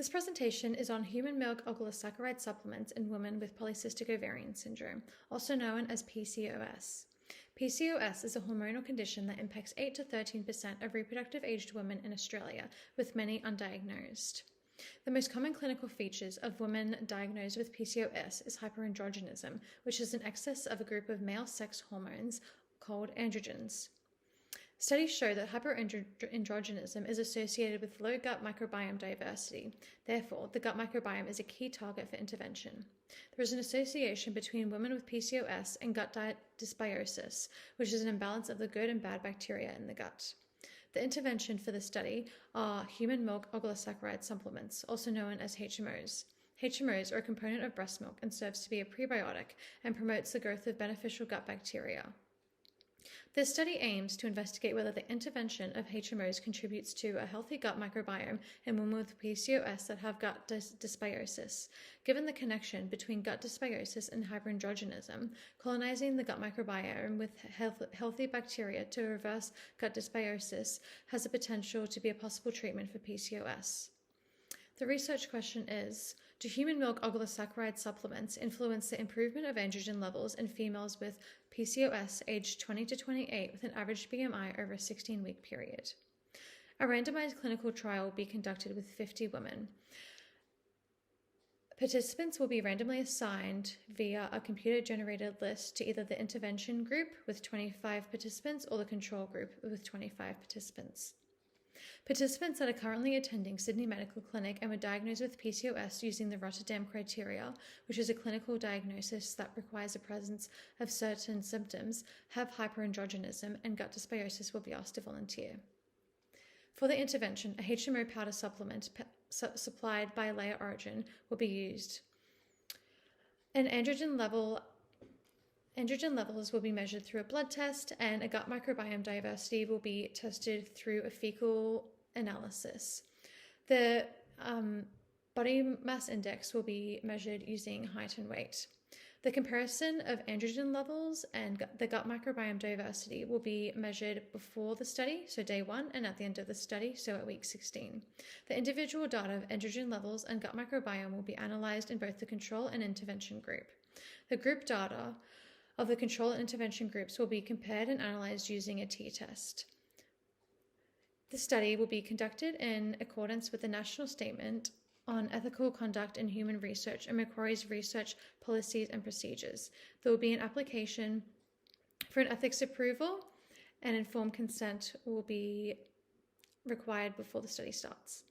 This presentation is on human milk oligosaccharide supplements in women with polycystic ovarian syndrome, also known as PCOS. PCOS is a hormonal condition that impacts 8 to 13% of reproductive aged women in Australia, with many undiagnosed. The most common clinical features of women diagnosed with PCOS is hyperandrogenism, which is an excess of a group of male sex hormones called androgens. Studies show that hyperandrogenism is associated with low gut microbiome diversity. Therefore, the gut microbiome is a key target for intervention. There is an association between women with PCOS and gut dysbiosis, which is an imbalance of the good and bad bacteria in the gut. The intervention for the study are human milk oligosaccharide supplements, also known as HMOs. HMOs are a component of breast milk and serves to be a prebiotic and promotes the growth of beneficial gut bacteria. This study aims to investigate whether the intervention of HMOs contributes to a healthy gut microbiome in women with PCOS that have gut dysbiosis. Given the connection between gut dysbiosis and hyperandrogenism, colonizing the gut microbiome with healthy bacteria to reverse gut dysbiosis has the potential to be a possible treatment for PCOS. The research question is, do human milk oligosaccharide supplements influence the improvement of androgen levels in females with PCOS aged 20 to 28 with an average BMI over a 16-week period? A randomized clinical trial will be conducted with 50 women. Participants will be randomly assigned via a computer-generated list to either the intervention group with 25 participants or the control group with 25 participants. Participants that are currently attending Sydney Medical Clinic and were diagnosed with PCOS using the Rotterdam criteria, which is a clinical diagnosis that requires the presence of certain symptoms, have hyperandrogenism and gut dysbiosis will be asked to volunteer. For the intervention, a HMO powder supplement supplied by Layer Origin will be used. Androgen levels will be measured through a blood test, and a gut microbiome diversity will be tested through a fecal analysis. The body mass index will be measured using height and weight. The comparison of androgen levels and the gut microbiome diversity will be measured before the study, so day 1, and at the end of the study, so at week 16. The individual data of androgen levels and gut microbiome will be analyzed in both the control and intervention group. The group data of the control and intervention groups will be compared and analyzed using a t-test. The study will be conducted in accordance with the National Statement on Ethical Conduct in Human Research and Macquarie's Research Policies and Procedures. There will be an application for an ethics approval, and informed consent will be required before the study starts.